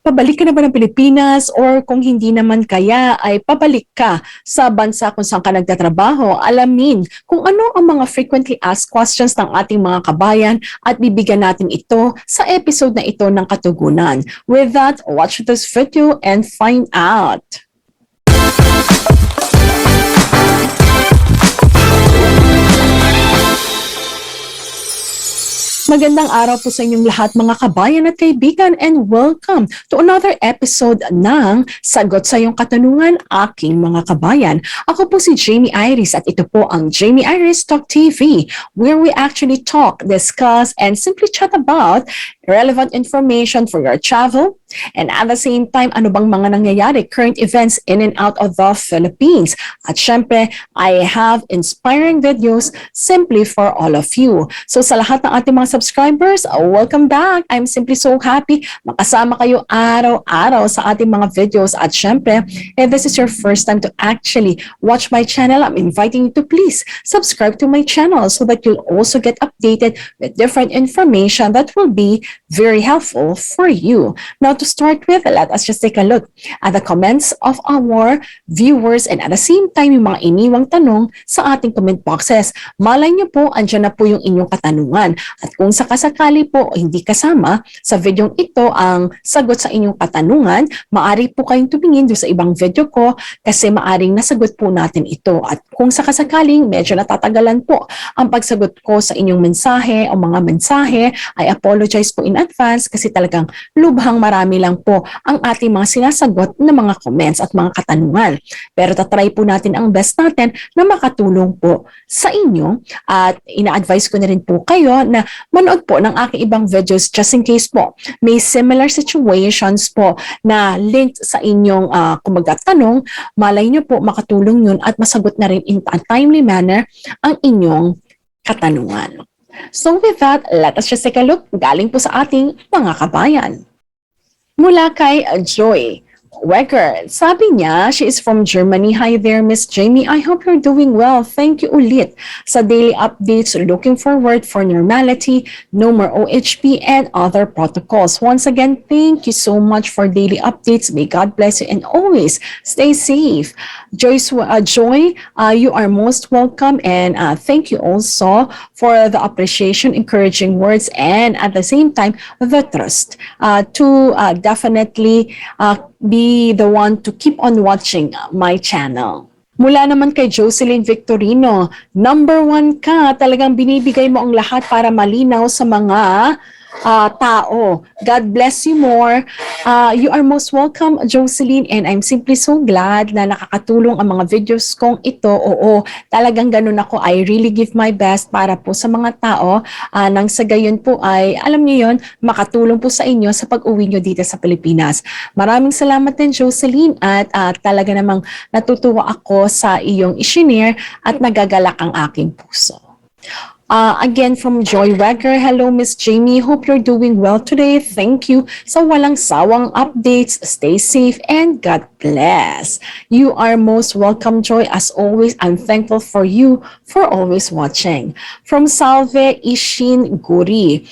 Pabalik ka na ba ng Pilipinas or kung hindi naman kaya ay pabalik ka sa bansa kung saan ka nagtatrabaho? Alamin kung ano ang mga frequently asked questions ng ating mga kabayan at bibigyan natin ito sa episode na ito ng Katugunan. With that, watch this video and find out. Magandang araw po sa inyong lahat mga kabayan at kaibigan, and welcome to another episode ng Sagot sa Iyong Katanungan, aking mga kabayan. Ako po si Jamey Iris at ito po ang Jamey Iris TALK TV, where we actually talk, discuss, and simply chat about relevant information for your travel, and at the same time, ano bang mga nangyayari, current events in and out of the Philippines. At syempre, I have inspiring videos simply for all of you. So sa lahat ng ating mga subscribers, welcome back. I'm simply so happy makasama kayo araw-araw sa ating mga videos. At syempre, if this is your first time to actually watch my channel, I'm inviting you to please subscribe to my channel so that you'll also get updated with different information that will be very helpful for you. Now, to start with, let us just take a look at the comments of our viewers, and at the same time, yung mga iniwang tanong sa ating comment boxes. Malay nyo po, andyan na po yung inyong katanungan. At kung sakasakali po hindi kasama sa video ito ang sagot sa inyong katanungan, maaari po kayong tumingin doon sa ibang video ko kasi maaring nasagot po natin ito. At kung sakasakaling medyo natatagalan po ang pagsagot ko sa inyong mensahe o mga mensahe, I apologize po in advance kasi talagang lubhang marami lang po ang ating mga sinasagot na mga comments at mga katanungan. Pero tatry po natin ang best natin na makatulong po sa inyo, at ina-advise ko na rin po kayo na manood po ng aking ibang videos just in case po may similar situations po na linked sa inyong kumbaga tanong, malay nyo po makatulong yun at masagot na rin in a timely manner ang inyong katanungan. So with that, let us just take a look galing po sa ating mga kabayan. Mula kay Joy Wecker, sabi niya, she is from Germany. Hi there, Miss Jamey. I hope you're doing well. Thank you ulit sa daily updates. Looking forward for normality, no more OHP and other protocols. Once again, thank you so much for daily updates. May God bless you and always stay safe. Joy, you are most welcome, and thank you also for the appreciation, encouraging words, and at the same time, the trust to definitely be the one to keep on watching my channel. Mula naman kay Jocelyn Victorino, number 1 ka, talagang binibigay mo ang lahat para malinaw sa mga tao. God bless you more. You are most welcome, Jocelyn, and I'm simply so glad na nakakatulong ang mga videos kong ito. Oo, talagang ganun ako. I really give my best para po sa mga tao nang sa gayon po ay, alam niyo yon, makatulong po sa inyo sa pag-uwi nyo dito sa Pilipinas. Maraming salamat din, Jocelyn, at talaga namang natutuwa ako sa iyong i-share at nagagalak ang aking puso. Again from Joy Wagger, hello Miss Jamey, hope you're doing well today. Thank you sa walang sawang updates. Stay safe and God bless. You are most welcome, Joy. As always, I'm thankful for you for always watching. From Salve Ishin Guri,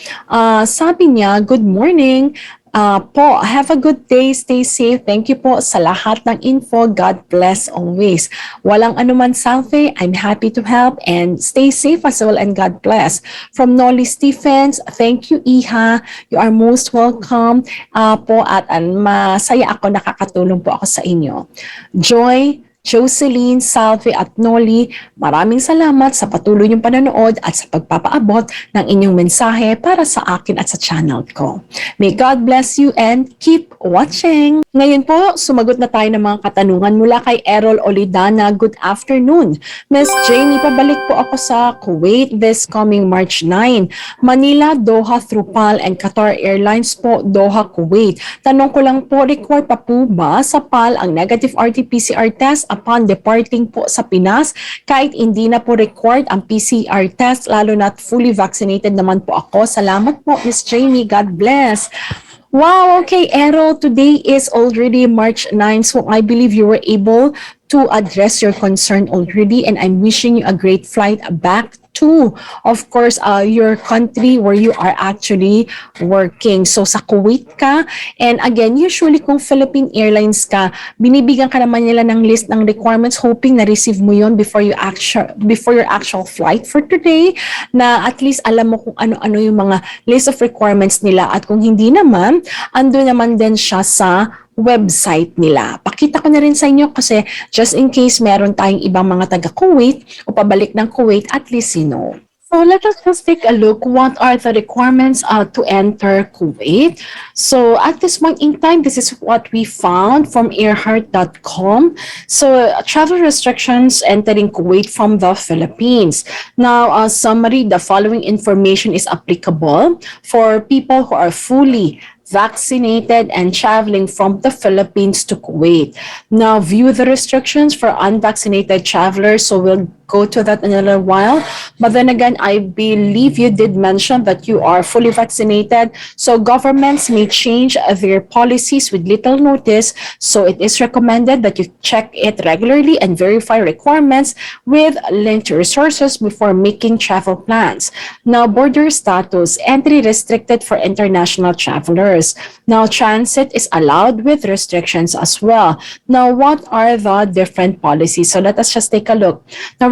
sabi niya, good morning. Po, have a good day, stay safe. Thank you po sa lahat ng info. God bless always. Walang anuman, Salve. I'm happy to help and stay safe as well, and God bless. From Nolly Stephens, thank you, Iha. You are most welcome po, at masaya ako, nakakatulong po ako sa inyo. Joy, Jocelyn, Salve at Nolly, maraming salamat sa patuloy niyong panonood at sa pagpapaabot ng inyong mensahe para sa akin at sa channel ko. May God bless you and keep watching! Ngayon po, sumagot na tayo ng mga katanungan mula kay Errol Olidana. Good afternoon. Miss Jamey, pabalik po ako sa Kuwait this coming March 9. Manila, Doha through PAL and Qatar Airlines po, Doha, Kuwait. Tanong ko lang po, required pa po ba sa PAL ang negative RT-PCR test upon departing po sa Pinas, kahit hindi na po required ang PCR test, lalo na fully vaccinated naman po ako? Salamat po, Miss Jamey. God bless. Wow, okay, Errol, today is already March 9, so I believe you were able to address your concern already, and I'm wishing you a great flight back to, of course, your country where you are actually working. So sa Kuwait ka, and again, usually kung Philippine Airlines ka, binibigyan ka naman nila ng list ng requirements, hoping na receive mo yon before your actual flight for today, na at least alam mo kung ano-ano yung mga list of requirements nila, at kung hindi naman, ando naman din siya sa website nila. Pakita ko na rin sa inyo kasi just in case meron tayong ibang mga taga-Kuwait o pabalik ng Kuwait, at least you know. So let us just take a look what are the requirements to enter Kuwait. So at this point in time, this is what we found from airheart.com. So travel restrictions entering Kuwait from the Philippines. Now, summary, the following information is applicable for people who are fully vaccinated and traveling from the Philippines to Kuwait. Now, view the restrictions for unvaccinated travelers. So we'll go to that in a little while. But then again, I believe you did mention that you are fully vaccinated. So governments may change their policies with little notice. So it is recommended that you check it regularly and verify requirements with linked resources before making travel plans. Now, border status, entry restricted for international travelers. Now, transit is allowed with restrictions as well. Now, what are the different policies? So let us just take a look. Now,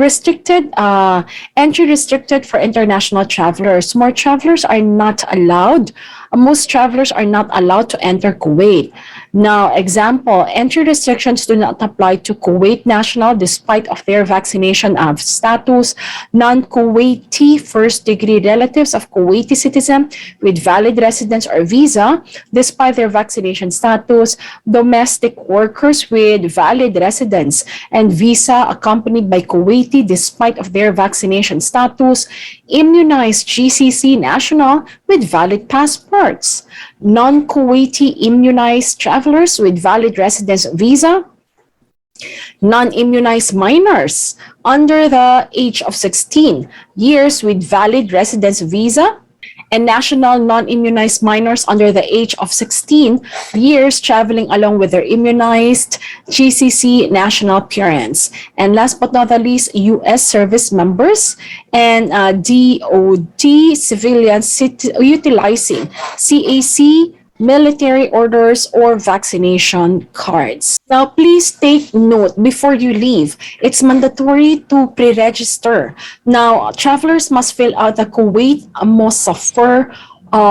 entry restricted for international travelers. More travelers are not allowed. Most travelers are not allowed to enter Kuwait. Now, example, entry restrictions do not apply to Kuwait national despite of their vaccination status, non-Kuwaiti first-degree relatives of Kuwaiti citizen with valid residence or visa despite their vaccination status, domestic workers with valid residence and visa accompanied by Kuwaiti despite of their vaccination status, immunized GCC national with valid passports, non-Kuwaiti immunized travelers with valid residence visa, non-immunized minors under the age of 16 years with valid residence visa, and national non-immunized minors under the age of 16 years traveling along with their immunized GCC national parents. And last but not the least, U.S. service members and DOD civilians utilizing CAC military orders or vaccination cards. Now, please take note before you leave. It's mandatory to pre-register. Now, travelers must fill out the Kuwait Mosafir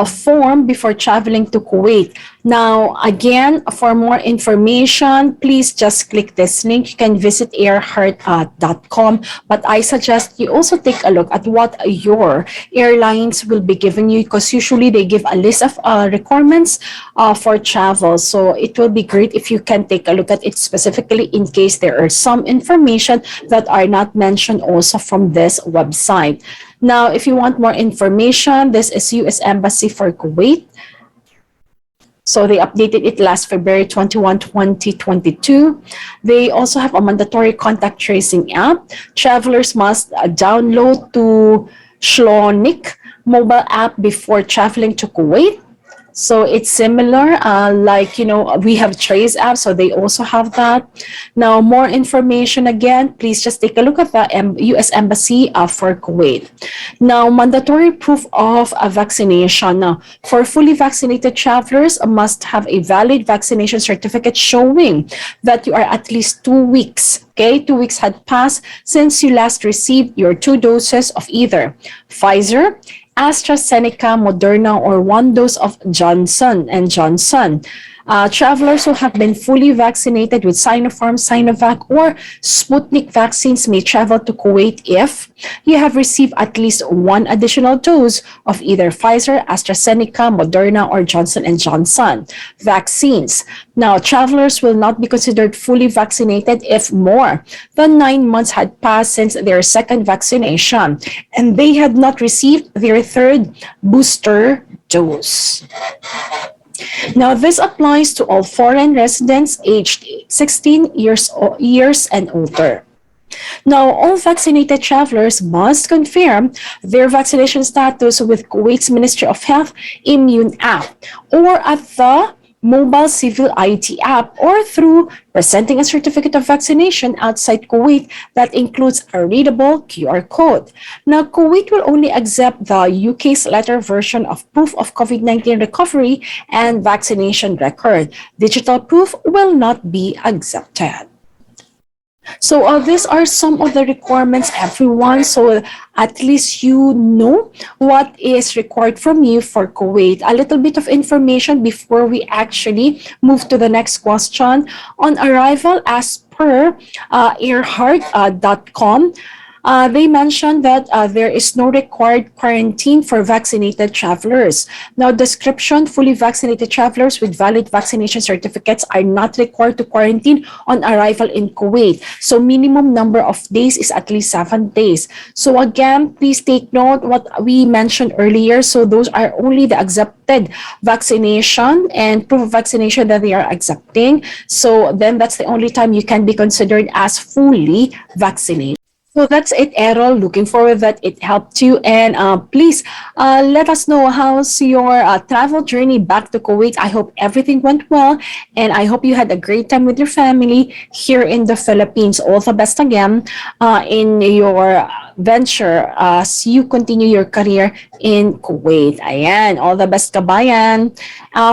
form before traveling to Kuwait. Now, again, for more information, please just click this link. You can visit airheart.com, but I suggest you also take a look at what your airlines will be giving you, because usually they give a list of requirements for travel. So it will be great if you can take a look at it specifically in case there are some information that are not mentioned also from this website. Now, if you want more information, this is U.S. Embassy for Kuwait. So they updated it last February 21, 2022. They also have a mandatory contact tracing app. Travelers must download to Shlonik mobile app before traveling to Kuwait. So it's similar, we have Trace app, so they also have that. Now, more information again, please just take a look at the U.S. Embassy for Kuwait. Now, mandatory proof of a vaccination. Now, for fully vaccinated travelers, must have a valid vaccination certificate showing that you are at least 2 weeks. Okay, 2 weeks had passed since you last received your 2 doses of either Pfizer, AstraZeneca, Moderna, or 1 dose of Johnson & Johnson. Travelers who have been fully vaccinated with Sinopharm, Sinovac, or Sputnik vaccines may travel to Kuwait if you have received at least 1 additional dose of either Pfizer, AstraZeneca, Moderna, or Johnson & Johnson vaccines. Now, travelers will not be considered fully vaccinated if more than 9 months had passed since their second vaccination and they had not received their 3rd booster dose. Now, this applies to all foreign residents aged 16 years and older. Now, all vaccinated travelers must confirm their vaccination status with Kuwait's Ministry of Health Immune app or at the mobile civil ID app or through presenting a certificate of vaccination outside Kuwait that includes a readable QR code. Now, Kuwait will only accept the UK's letter version of proof of COVID-19 recovery and vaccination record. Digital proof will not be accepted. So these are some of the requirements, everyone. So at least you know what is required from you for Kuwait. A little bit of information before we actually move to the next question. On arrival, as per airheart.com, they mentioned that there is no required quarantine for vaccinated travelers. Now, description, fully vaccinated travelers with valid vaccination certificates are not required to quarantine on arrival in Kuwait. So, minimum number of days is at least 7 days. So, again, please take note what we mentioned earlier. So, those are only the accepted vaccination and proof of vaccination that they are accepting. So, then that's the only time you can be considered as fully vaccinated. So that's it, Errol. Looking forward that it helped you. And please let us know how's your travel journey back to Kuwait. I hope everything went well. And I hope you had a great time with your family here in the Philippines. All the best again in your venture as you continue your career in Kuwait. Ayan, all the best, Kabayan.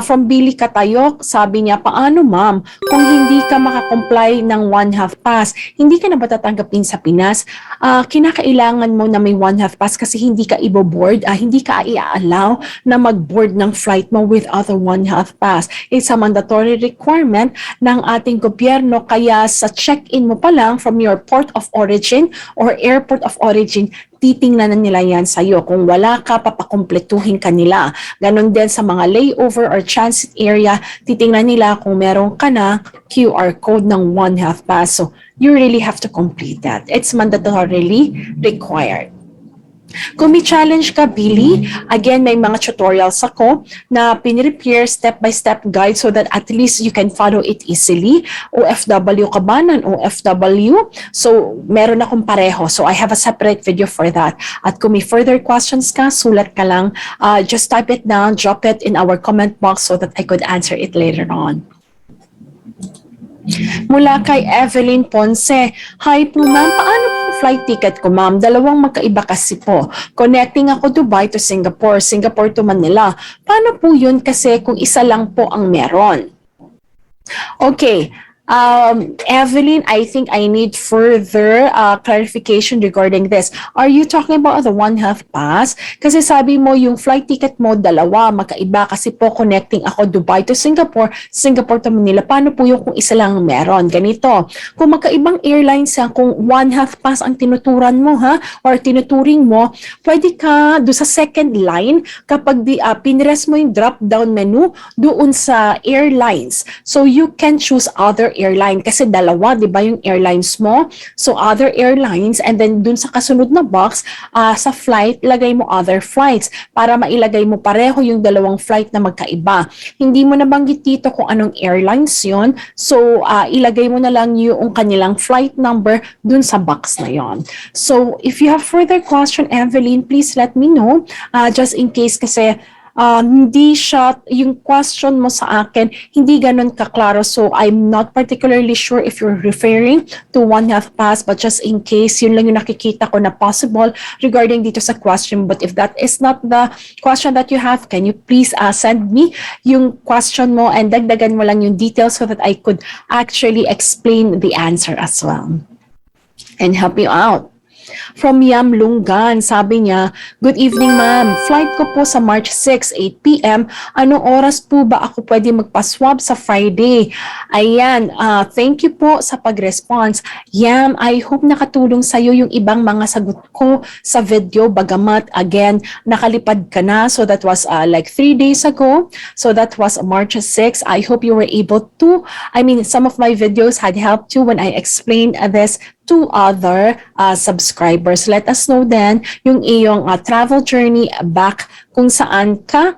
From Billy Katayok, sabi niya, paano ma'am kung hindi ka makakomply ng 1/2 pass, hindi ka na ba tatanggapin sa Pinas? Kinakailangan mo na may 1/2 pass kasi hindi ka ibo-board, hindi ka i-allow na mag-board ng flight mo without a 1/2 pass. It's a mandatory requirement ng ating gobyerno, kaya sa check-in mo pa lang from your port of origin or airport of origin, titingnan na nila yan sa'yo. Kung wala ka, papakumpletuhin ka nila. Ganon din sa mga layover or transit area, titingnan nila kung meron ka na QR code ng 1/2 pass. So, you really have to complete that. It's mandatorily required. Kung may challenge ka, Billy, again, may mga tutorials ako na pinrepare step-by-step guide so that at least you can follow it easily. OFW ka ba ng OFW? So, meron akong pareho. So, I have a separate video for that. At kung may further questions ka, sulat ka lang. Just type it down, drop it in our comment box so that I could answer it later on. Mula kay Evelyn Ponce, hi po ma'am, paano po flight ticket ko ma'am? Dalawang magkaiba kasi po. Connecting ako Dubai to Singapore, Singapore to Manila. Paano po yun kasi kung isa lang po ang meron? Okay. Evelyn, I think I need further clarification regarding this. Are you talking about the 1/2 pass? Kasi sabi mo yung flight ticket mo dalawa, magkaiba kasi po connecting ako Dubai to Singapore, Singapore to Manila. Paano po yung kung isa lang meron? Ganito, kung magkaibang airlines yan, kung 1/2 pass ang tinuturan mo or tinuturing mo, pwede ka do sa second line kapag pinress mo yung drop down menu doon sa airlines. So you can choose other airline kasi dalawa, di ba, yung airlines mo? So, other airlines, and then dun sa kasunod na box, sa flight, lagay mo other flights para mailagay mo pareho yung dalawang flight na magkaiba. Hindi mo nabanggit dito kung anong airlines yon. So, ilagay mo na lang yung kanilang flight number dun sa box na yon. So, if you have further question, Evelyn, please let me know. Just in case kasi hindi siya, yung question mo sa akin, hindi ganun kaklaro. So, I'm not particularly sure if you're referring to 1/2 pass, but just in case, yun lang yung nakikita ko na possible regarding dito sa question. But if that is not the question that you have, can you please send me yung question mo and dagdagan mo lang yung details so that I could actually explain the answer as well and help you out. From Yam Lungan, sabi niya, good evening ma'am, flight ko po sa March 6, 8 p.m. Anong oras po ba ako pwede magpa-swab sa Friday? Ayan, thank you po sa pag-response. Yam, I hope nakatulong sa'yo yung ibang mga sagot ko sa video, bagamat again, nakalipad ka na. So that was like 3 days ago. So that was March 6. I hope you were able to, some of my videos had helped you when I explained this to other subscribers. Let us know then yung iyong travel journey back kung saan ka,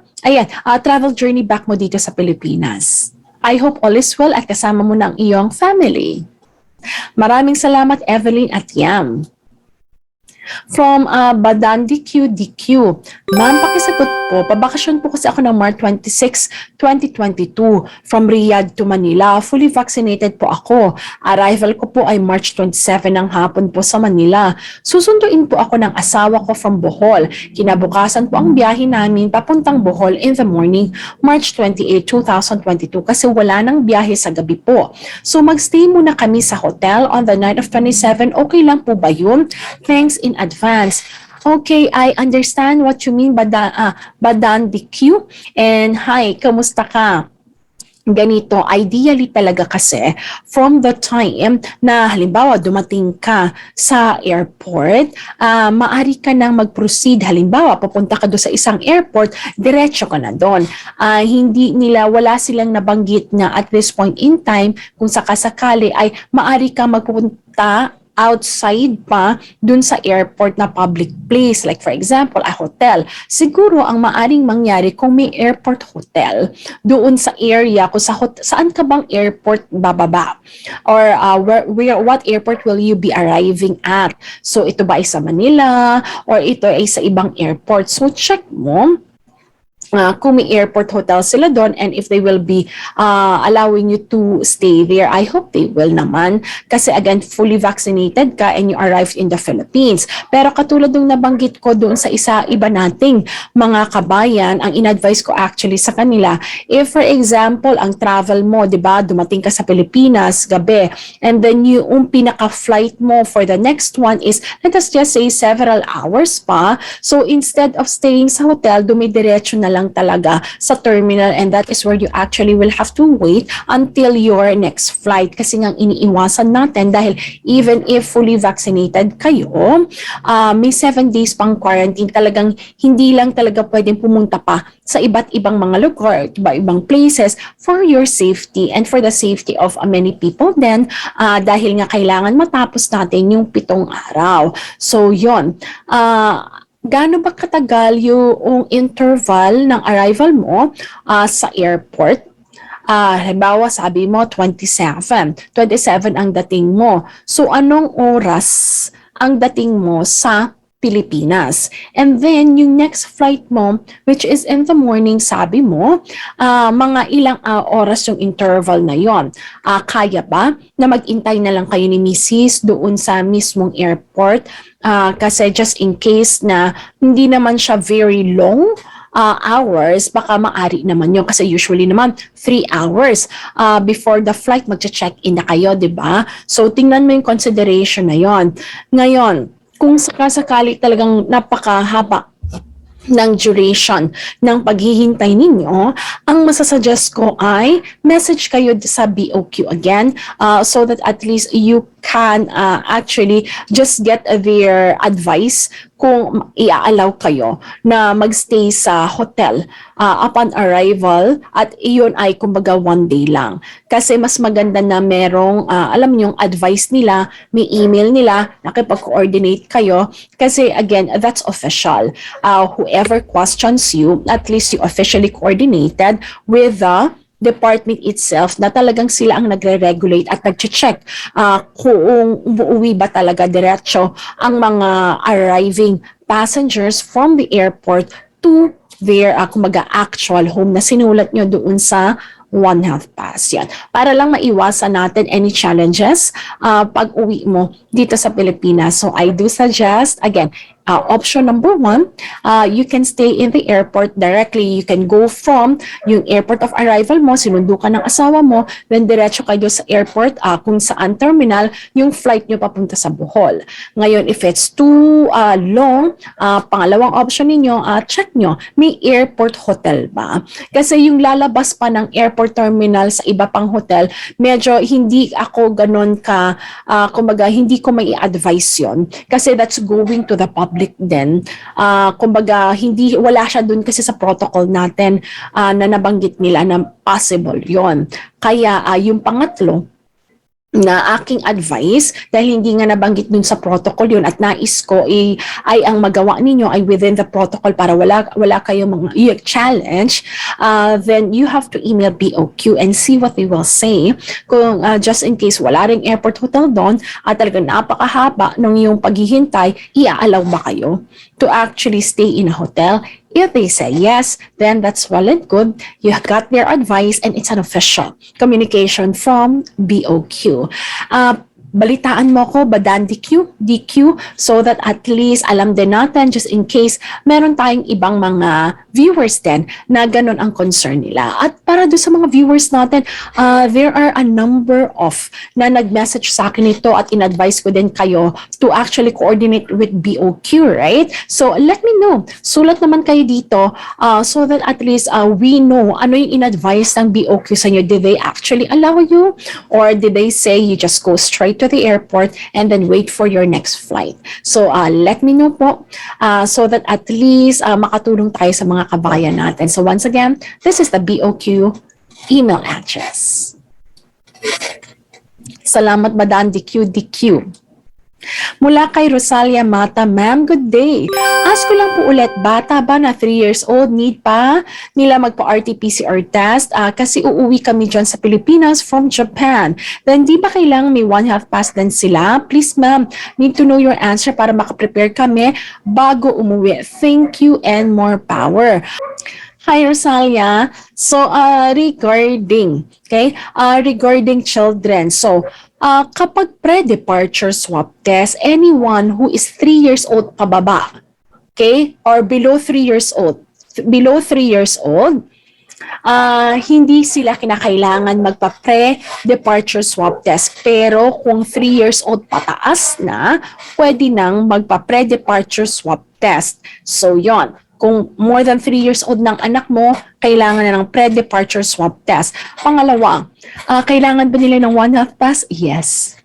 travel journey back mo dito sa Pilipinas. I hope all is well at kasama mo ng iyong family. Maraming salamat, Evelyn at Yam. From Badandi QDQ, ma'am, pakisagot po. Pabakasyon po kasi ako ng March 26, 2022 from Riyadh to Manila. Fully vaccinated po ako. Arrival ko po ay March 27 ng hapon po sa Manila. Susunduin po ako ng asawa ko from Bohol. Kinabukasan po ang biyahe namin papuntang Bohol in the morning, March 28, 2022 kasi wala nang biyahe sa gabi po. So magstay muna kami sa hotel on the night of 27. Okay lang po ba yun? Thanks in advance. Okay, I understand what you mean, Badan DQ. And hi, kamusta ka? Ganito, ideally talaga kasi from the time na halimbawa dumating ka sa airport, maaari ka nang mag-proceed. Halimbawa, papunta ka doon sa isang airport, diretso ka na doon. Wala silang nabanggit na at this point in time, kung sakasakali ay maaari ka magpunta outside pa dun sa airport na public place. Like for example, a hotel. Siguro ang maaring mangyari kung may airport hotel doon sa area, kung saan ka bang airport bababa? Or what airport will you be arriving at? So ito ba ay sa Manila or ito ay sa ibang airport? So check mo kung may airport hotel sila doon and if they will be allowing you to stay there. I hope they will naman kasi again, fully vaccinated ka and you arrived in the Philippines. Pero katulad ng nabanggit ko doon sa iba nating mga kabayan, ang in-advise ko actually sa kanila, if for example, ang travel mo, di ba, dumating ka sa Pilipinas gabi and then yung pinaka-flight mo for the next one is, let us just say, several hours pa. So instead of staying sa hotel, dumidiretso na lang talaga sa terminal and that is where you actually will have to wait until your next flight kasi nga iniiwasan natin dahil even if fully vaccinated kayo, may 7 days pang quarantine. Talagang hindi lang talaga pwedeng pumunta pa sa iba't ibang mga lugar, ibang places for your safety and for the safety of many people then dahil nga kailangan matapos natin yung 7 araw. So yon. Gaano ba katagal yung interval ng arrival mo sa airport? Halimbawa, sabi mo 27 ang dating mo. So anong oras ang dating mo sa Pilipinas? And then yung next flight mo, which is in the morning, sabi mo, mga ilang oras yung interval na yon. Kaya ba na mag-intay na lang kayo ni Mrs. doon sa mismong airport? Kasi just in case na hindi naman siya very long hours, baka maari naman yun kasi usually naman 3 hours before the flight magche-check-in na kayo, di ba? So tingnan mo yung consideration na yon. Ngayon, kung sakasakali talagang napakahaba ng duration ng paghihintay ninyo, ang masasuggest ko ay message kayo sa BOQ again so that at least you can actually just get their advice kung i-allow kayo na magstay sa hotel upon arrival at iyon ay kumbaga 1 day lang. Kasi mas maganda na merong, alam niyo, yung advice nila, may email nila, nakipag-coordinate kayo. Kasi again, that's official. Whoever questions you, at least you officially coordinated with the department itself na talagang sila ang nagre-regulate at nag-check kung uuwi ba talaga diretso ang mga arriving passengers from the airport to their kumbaga actual home na sinulat nyo doon sa 1 health pass. Yan. Para lang maiwasan natin any challenges pag uwi mo dito sa Pilipinas. So I do suggest, again, option number 1, you can stay in the airport directly. You can go from yung airport of arrival mo, sinundo ka ng asawa mo, then diretso kayo sa airport kung saan terminal yung flight nyo papunta sa Bohol. Ngayon, if it's too long, pangalawang option ninyo, check nyo, may airport hotel ba? Kasi yung lalabas pa ng airport terminal sa iba pang hotel, medyo hindi ako ganon kumbaga, hindi ko may advice yon kasi that's going to the public din. Kumbaga, wala siya dun kasi sa protocol natin na nabanggit nila na possible yon. Kaya yung pangatlo, na aking advice dahil hindi nga nabanggit dun sa protocol yun at nais ko ay ang magawa ninyo ay within the protocol para wala kayong mga challenge, then you have to email BOQ and see what they will say kung just in case wala ring airport hotel doon at talagang napakahaba ng yung paghihintay, i-allow ba kayo to actually stay in a hotel If they say yes, then that's well and good. You got their advice and it's an official communication from BOQ. Balitaan mo ko, badan DQ, so that at least alam din natin, just in case meron tayong ibang mga viewers din na ganun ang concern nila. At para doon sa mga viewers natin, there are a number of na nag-message sa akin ito at in-advise ko din kayo to actually coordinate with BOQ, right? So let me know. Sulat naman kayo dito so that at least we know ano yung in-advise ng BOQ sa inyo. Did they actually allow you? Or did they say you just go straight to the airport and then wait for your next flight? So let me know po so that at least makatulong tayo sa mga kabayan natin. So once again, this is the BOQ email address. Salamat Madan DQ. Mula kay Rosalia Mata, ma'am, good day. Ask ko lang po ulit, bata ba na 3 years old, need pa nila magpa-RT-PCR test? Kasi uuwi kami dyan sa Pilipinas from Japan. Then di ba kailangan may 1/2 pass din sila? Please ma'am, need to know your answer para makaprepare kami bago umuwi. Thank you and more power. Hi Rosalia. So regarding children. So kapag pre-departure swab test, anyone who is 3 years old pababa, okay, or below 3 years old, hindi sila kinakailangan magpa-pre-departure swab test. Pero kung 3 years old pataas na, pwede nang magpa-pre-departure swab test. So yon. Kung more than 3 years old ng anak mo, kailangan na ng pre-departure swab test. Pangalawa, kailangan ba nila ng 1/2 pass? Yes.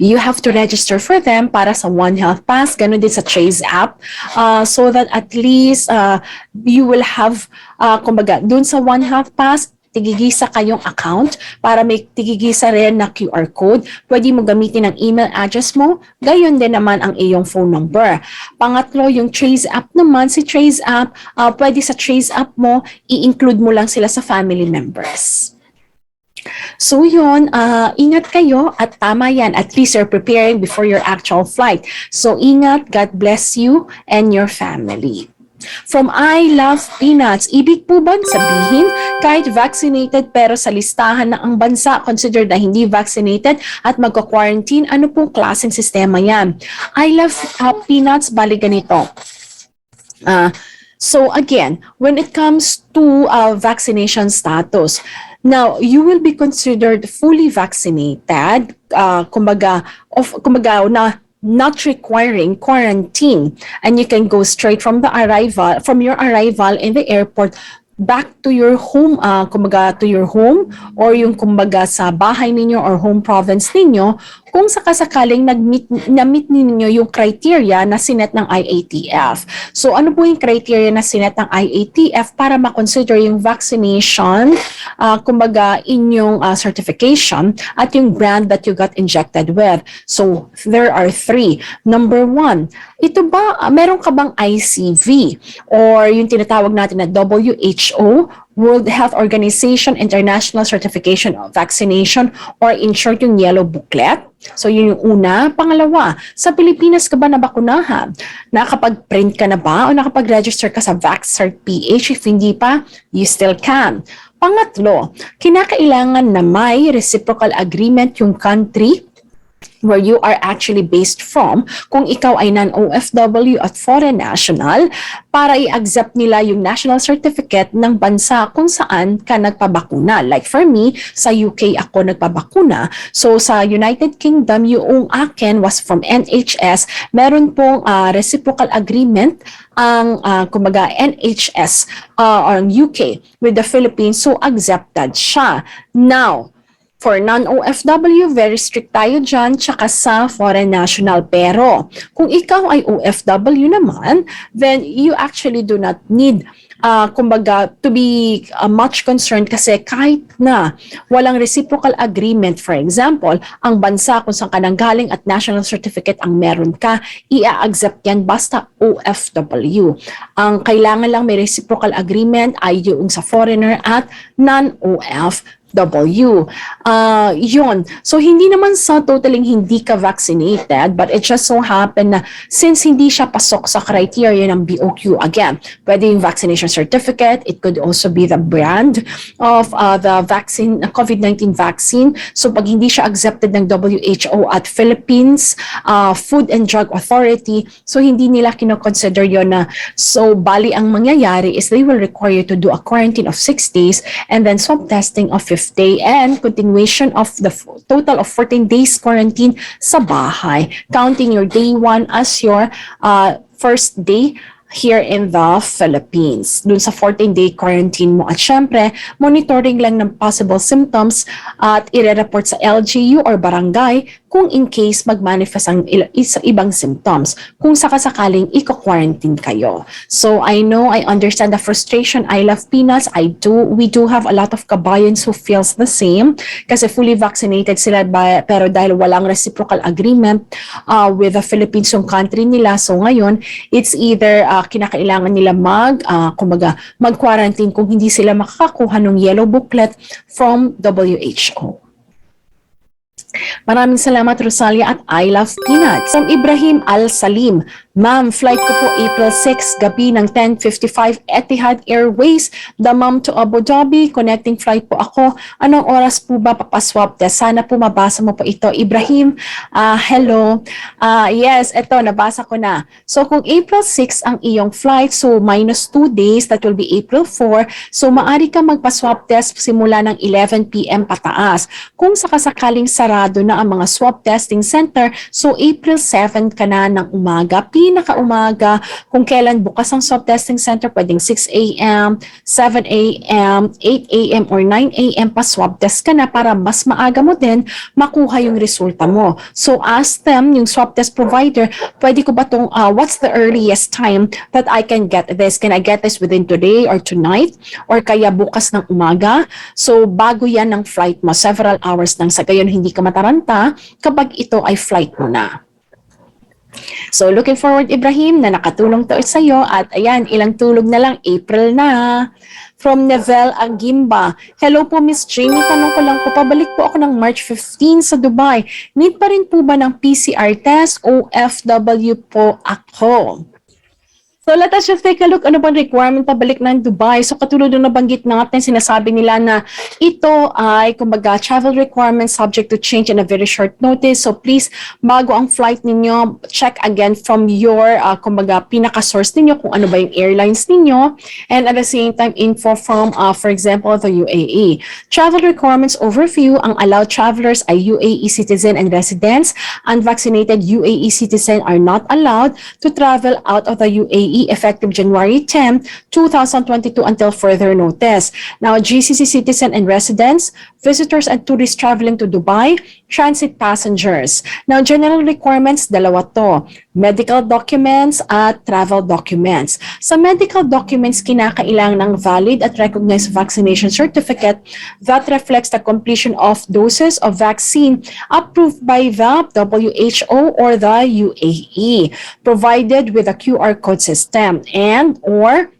You have to register for them para sa 1/2 pass, ganun din sa Trace app, so that at least you will have, kumbaga, dun sa 1/2 pass, tigigisa kayong account para may tigigisa rin na QR code. Pwede mo gamitin ang email address mo, gayon din naman ang iyong phone number. Pangatlo, yung Trace app naman, si Trace app, pwede sa Trace app mo, i-include mo lang sila sa family members. So yun, ingat kayo at tama yan. At least you're preparing before your actual flight. So ingat, God bless you and your family. From I Love Peanuts, ibig po ba sabihin kahit vaccinated pero sa listahan na ang bansa considered na hindi vaccinated at magka-quarantine, ano pong klaseng sistema yan? I Love Peanuts, bali ganito. So again, when it comes to vaccination status, now you will be considered fully vaccinated, kumbaga na not requiring quarantine, and you can go straight from your arrival in the airport back to your home, kumbaga to your home or yung kumbaga sa bahay ninyo or home province ninyo kung sakasakaling na-meet ninyo yung criteria na sinet ng IATF. So ano po yung criteria na sinet ng IATF para ma-consider yung vaccination, kumbaga inyong certification at yung brand that you got injected with? So there are 3. Number 1, ito ba, meron ka bang ICV or yung tinatawag natin na WHO, World Health Organization International Certification of Vaccination, or in short yung yellow booklet? So yun yung una. Pangalawa, sa Pilipinas ka ba nabakunahan? Nakapag-print ka na ba o nakapag-register ka sa VaxCert-PH? If hindi pa, you still can. Pangatlo, kinakailangan na may reciprocal agreement yung country where you are actually based from, kung ikaw ay non-OFW at foreign national, para i-accept nila yung national certificate ng bansa kung saan ka nagpabakuna. Like for me, sa UK ako nagpabakuna. So sa United Kingdom, yung akin was from NHS. Meron pong reciprocal agreement ang kumbaga NHS on UK with the Philippines, so accepted siya. Now, for non-OFW, very strict tayo dyan, tsaka sa foreign national. Pero kung ikaw ay OFW naman, then you actually do not need kumbaga to be much concerned kasi kahit na walang reciprocal agreement, for example, ang bansa kung saan ka nanggaling at national certificate ang meron ka, i-accept yan basta OFW. Ang kailangan lang may reciprocal agreement ay yung sa foreigner at non-OFW. OFW. Yun. So, hindi naman sa totaling hindi ka vaccinated, but it just so happened na since hindi siya pasok sa criteria ng BOQ, again, pwede yung vaccination certificate, it could also be the brand of the vaccine, COVID-19 vaccine. So, pag hindi siya accepted ng WHO at Philippines Food and Drug Authority, so hindi nila kinoconsider yun na, so bali ang mangyayari is they will require you to do a quarantine of 6 days and then swab testing of 5th day and continuation of the total of 14 days quarantine sa bahay, counting your day 1 as your first day here in the Philippines. Dun sa 14-day quarantine mo. At syempre, monitoring lang ng possible symptoms at ire-report sa LGU or barangay kung in case mag-manifest ang ibang symptoms, kung sakasakaling i-quarantine kayo. So I know, I understand the frustration. I love Pinas. We do have a lot of kabayans who feels the same kasi fully vaccinated sila pero dahil walang reciprocal agreement with the Philippines yung country nila. So ngayon, it's either kinakailangan nila mag-quarantine kung hindi sila makakakuha ng yellow booklet from WHO. Maraming salamat, Rosalia, at I love peanuts. From Ibrahim Al-Salim, Ma'am, flight ko po April 6, gabi ng 10:55 Etihad Airways, Dammam to Abu Dhabi, connecting flight po ako. Anong oras po ba papaswap test? Sana po mabasa mo po ito. Ibrahim, hello. Yes, ito, nabasa ko na. So kung April 6 ang iyong flight, so minus 2 days, that will be April 4. So maari ka magpa-swab test simula ng 11 p.m. pataas. Kung sakasakaling sarado na ang mga swab testing center, so April 7 ka na ng umaga, pinakaumaga, kung kailan bukas ang swab testing center, pwedeng 6 a.m., 7 a.m., 8 a.m., or 9 a.m. pa swab test ka na para mas maaga mo din makuha yung resulta mo. So ask them, yung swab test provider, pwede ko ba itong, what's the earliest time that I can get this? Can I get this within today or tonight? Or kaya bukas ng umaga? So bago yan ng flight mo, several hours nang sa gayon hindi ka mataranta kapag ito ay flight mo na. So looking forward, Ibrahim, na nakatulong to sa iyo at ayan, ilang tulog na lang, April na. From Nevel Agimba, hello po Miss Jamey, tanong ko lang po, pabalik po ako ng March 15 sa Dubai. Need pa rin po ba ng PCR test? OFW po ako. So let us just take a look, ano bang requirement pabalik ng Dubai? So katulad ng nabanggit natin, sinasabi nila na ito ay kumbaga travel requirements subject to change in a very short notice. So please, bago ang flight ninyo, check again from your kumbaga pinaka-source ninyo kung ano ba yung airlines ninyo, and at the same time info from for example the UAE. Travel requirements overview, ang allowed travelers ay UAE citizen and residents. Unvaccinated UAE citizen are not allowed to travel out of the UAE effective January 10, 2022 until further notice. Now, GCC citizen and residents, visitors and tourists traveling to Dubai, transit passengers. Now, general requirements, dalawa to. Medical documents at travel documents. Sa medical documents, kinakailangan ng valid at recognized vaccination certificate that reflects the completion of doses of vaccine approved by the WHO or the UAE, provided with a QR code system. And or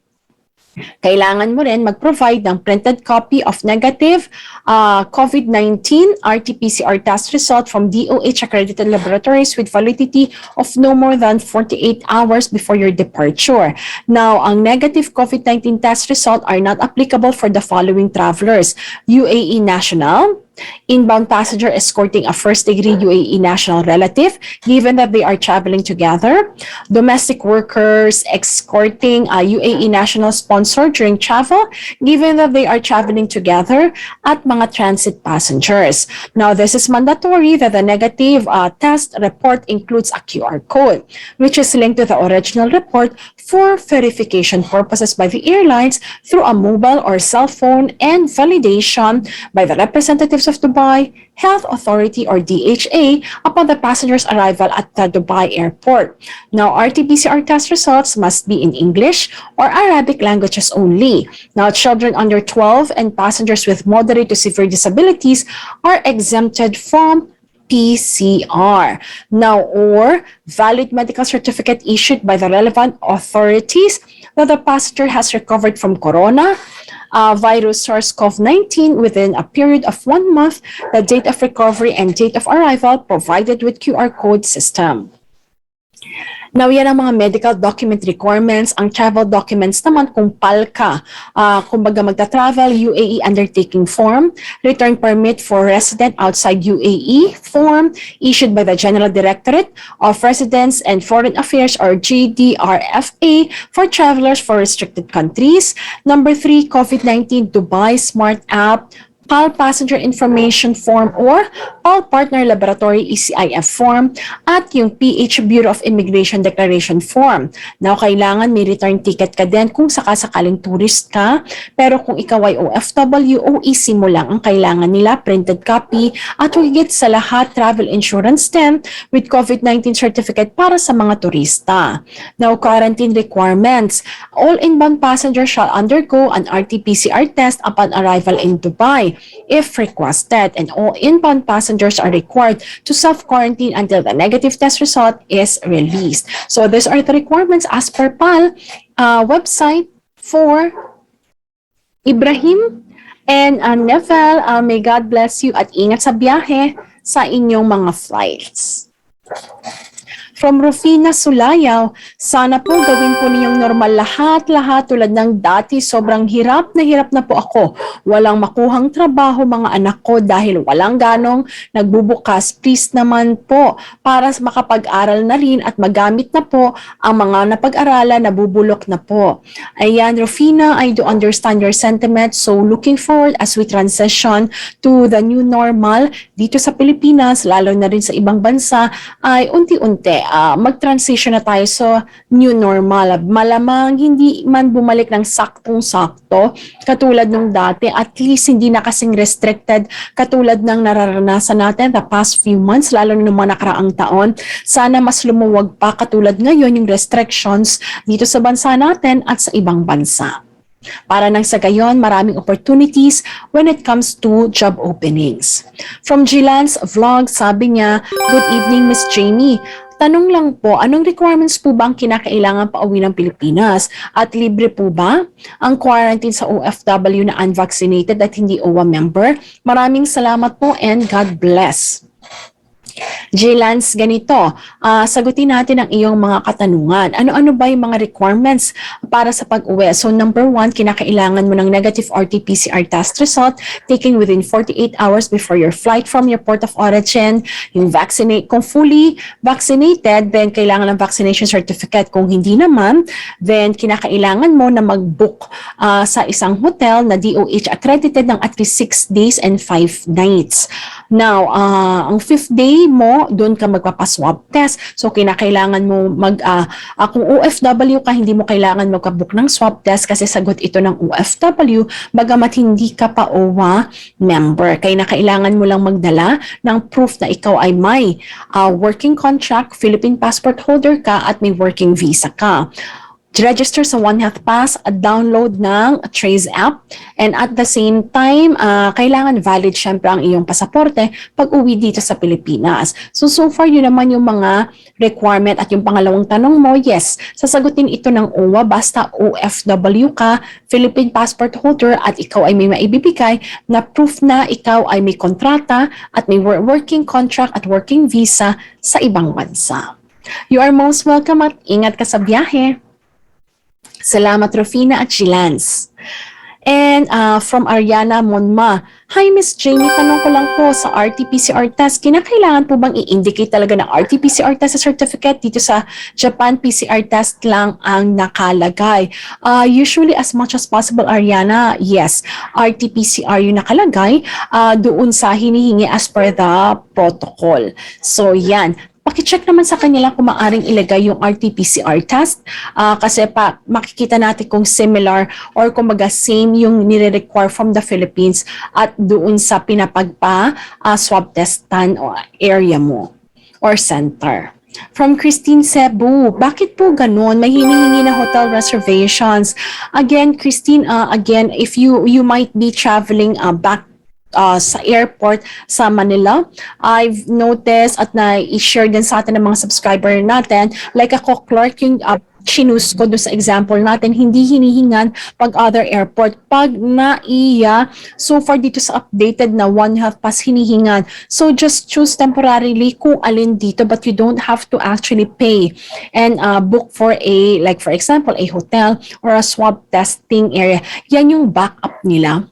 kailangan mo rin mag-provide ng printed copy of negative COVID-19 RT-PCR test result from DOH accredited laboratories with validity of no more than 48 hours before your departure. Now, ang negative COVID-19 test result are not applicable for the following travelers: UAE national, inbound passenger escorting a first-degree UAE national relative, given that they are traveling together, domestic workers escorting a UAE national sponsor during travel, given that they are traveling together, at mga transit passengers. Now, this is mandatory that the negative test report includes a QR code, which is linked to the original report for verification purposes by the airlines through a mobile or cell phone, and validation by the representatives of Dubai Health Authority or DHA upon the passenger's arrival at the Dubai airport. Now, RT-PCR test results must be in English or Arabic languages only. Now, children under 12 and passengers with moderate to severe disabilities are exempted from PCR. Now, or valid medical certificate issued by the relevant authorities that the passenger has recovered from corona virus SARS-CoV-19 within a period of 1 month, the date of recovery and date of arrival provided with QR code system. Now, yan ang mga medical document requirements. Ang travel documents naman kung PAL ka. Kumbaga magta-travel, UAE undertaking form, return permit for resident outside UAE form issued by the General Directorate of Residence and Foreign Affairs or GDRFA for travelers for restricted countries. Number 3, COVID-19 Dubai Smart App, PAL Passenger Information Form or PAL Partner Laboratory ECIF Form at yung PH Bureau of Immigration Declaration Form. Now, kailangan may return ticket ka din kung sakasakaling tourist ka, pero kung ikaw ay OFW, OEC mo lang ang kailangan nila, printed copy, at higit sa lahat, travel insurance din with COVID-19 certificate para sa mga turista. Now, quarantine requirements. All inbound passengers shall undergo an RT-PCR test upon arrival in Dubai, if requested, and all inbound passengers are required to self-quarantine until the negative test result is released. So these are the requirements as per PAL website for Ibrahim and Nevel. May God bless you at ingat sa biyahe sa inyong mga flights. From Rufina Sulayaw, sana po gawin po ninyong normal lahat tulad ng dati. Sobrang hirap na po ako. Walang makuhang trabaho mga anak ko dahil walang ganong nagbubukas. Please naman po para makapag-aral na rin at magamit na po ang mga napag-aralan, nabubulok na po. Ayan, Rufina, I do understand your sentiment. So looking forward as we transition to the new normal dito sa Pilipinas, lalo na rin sa ibang bansa, ay unti-unti mag-transition na tayo sa new normal. Malamang hindi man bumalik ng saktong-sakto katulad nung dati. At least hindi na kasing restricted katulad ng nararanasan natin the past few months, lalo na mga nakaraang taon. Sana mas lumuwag pa katulad ngayon yung restrictions dito sa bansa natin at sa ibang bansa. Para nang sa gayon, maraming opportunities when it comes to job openings. From Gilan's vlog, sabi niya, "Good evening, Miss Jamey. Tanong lang po, anong requirements po ba ang kinakailangan pauwi ng Pilipinas? At libre po ba ang quarantine sa OFW na unvaccinated at hindi OWA member? Maraming salamat po and God bless." J-Lance, ganito, sagutin natin ang iyong mga katanungan. Ano-ano ba yung mga requirements para sa pag-uwi? So number 1, kinakailangan mo ng negative RT-PCR test result taken within 48 hours before your flight from your port of origin. Yung kung fully vaccinated, then kailangan ng vaccination certificate. Kung hindi naman, then kinakailangan mo na mag-book sa isang hotel na DOH accredited ng at least 6 days and 5 nights. Now, ang 5th day mo, doon ka magpapaswab test. So, kinakailangan mo kung OFW ka, hindi mo kailangan magpabook ng swab test kasi sagot ito ng OFW, bagamat hindi ka pa OWA member. Kaya kailangan mo lang magdala ng proof na ikaw ay may working contract, Philippine passport holder ka at may working visa ka. Register sa One Health Pass, download ng Trace app, and at the same time, kailangan valid syempre ang iyong pasaporte pag uwi dito sa Pilipinas. So far yun naman yung mga requirement. At yung pangalawang tanong mo, yes, sasagutin ito ng OWA basta OFW ka, Philippine passport holder at ikaw ay may maibibigay na proof na ikaw ay may kontrata at may working contract at working visa sa ibang bansa. You are most welcome at ingat ka sa biyahe. Salamat, Rufina at Chilans. And from Ariana Monma, "Hi, Miss Jamey, tanong ko lang po sa RT-PCR test, kinakailangan po bang i-indicate talaga ng RT-PCR test certificate? Dito sa Japan, PCR test lang ang nakalagay." Usually, as much as possible, Ariana, yes, RT-PCR yung nakalagay doon sa hinihingi as per the protocol. So, yan. Paki-check naman sa kanila kung maaring ilagay yung RT-PCR test kasi makikita natin kung similar or kumbaga same yung nire-require from the Philippines at doon sa swab testan o area mo or center. From Christine Cebu, "Bakit po ganun? May hinihingi na hotel reservations." Again, Christine, if you might be traveling back sa airport sa Manila, I've noticed at na-share din sa atin ng mga subscriber natin, like ako, Clark, yung chinus ko doon sa example natin, hindi hinihingan pag other airport. Pag NAIA, so far dito sa updated na One Health Pass hinihingan. So just choose temporarily kung alin dito, but you don't have to actually pay and book for a, like for example, a hotel or a swab testing area. Yan yung backup nila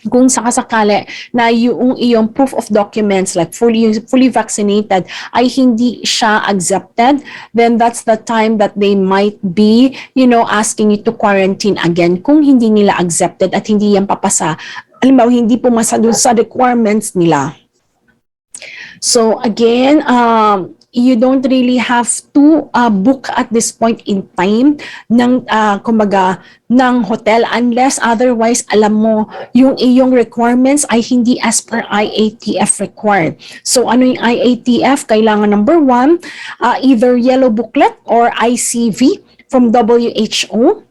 kung sakasakali na yung iyong proof of documents like fully vaccinated ay hindi siya accepted, then that's the time that they might be, asking you to quarantine again kung hindi nila accepted at hindi yan papasa. Alam mo, hindi pumasa dun sa requirements nila. So again, you don't really have to book at this point in time ng kumbaga ng hotel unless otherwise alam mo yung iyong requirements ay hindi as per IATF required. So ano yung IATF? Kailangan number 1, either yellow booklet or ICV from WHO,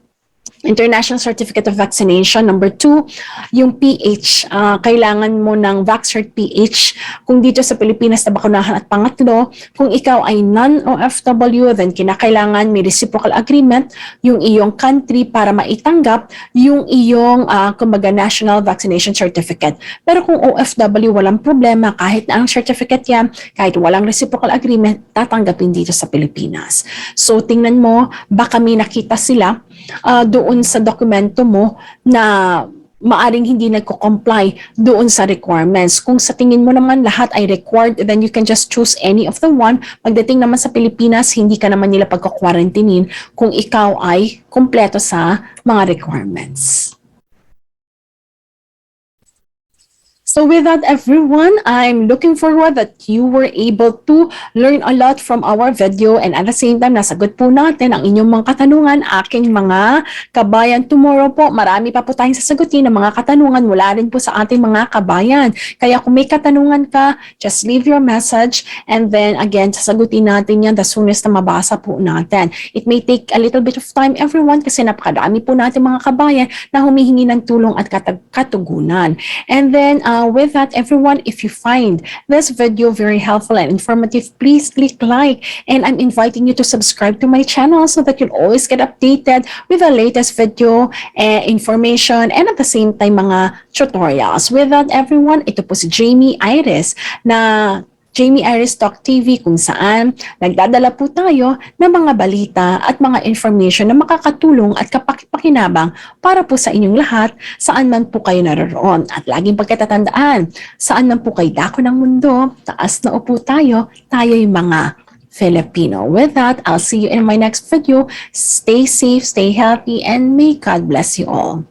International Certificate of Vaccination. Number 2, yung PH. Kailangan mo ng VaxCert PH kung dito sa Pilipinas na bakunahan. At pangatlo, kung ikaw ay non-OFW, then kinakailangan may reciprocal agreement yung iyong country para maitanggap yung iyong kumbaga National Vaccination Certificate. Pero kung OFW, walang problema. Kahit na ang certificate yan, kahit walang reciprocal agreement, tatanggapin dito sa Pilipinas. So tingnan mo, baka may nakita sila doon sa dokumento mo na maaring hindi nagko-comply doon sa requirements. Kung sa tingin mo naman lahat ay required, then you can just choose any of the one. Pagdating naman sa Pilipinas, hindi ka naman nila pagko-quarantinein kung ikaw ay kumpleto sa mga requirements. So with that, everyone, I'm looking forward that you were able to learn a lot from our video, and at the same time, nasagot po natin ang inyong mga katanungan, aking mga kabayan. Tomorrow po, marami pa po tayong sasagutin ng mga katanungan mula rin po sa ating mga kabayan. Kaya kung may katanungan ka, just leave your message, and then again, sasagutin natin yan the soonest na mabasa po natin. It may take a little bit of time, everyone, kasi napakadami po natin mga kabayan na humihingi ng tulong at katugunan. And then, with that, everyone, if you find this video very helpful and informative, please click like, and I'm inviting you to subscribe to my channel so that you'll always get updated with the latest video information and at the same time mga tutorials. With that, everyone, ito po si Jamey Iris na Jamey Iris TALK TV, kung saan nagdadala po tayo ng mga balita at mga information na makakatulong at kapakipakinabang para po sa inyong lahat saan man po kayo naroon. At laging pagkatatandaan, saan man po kayo dako ng mundo, taas na upo tayo, tayo'y mga Filipino. With that, I'll see you in my next video. Stay safe, stay healthy, and may God bless you all.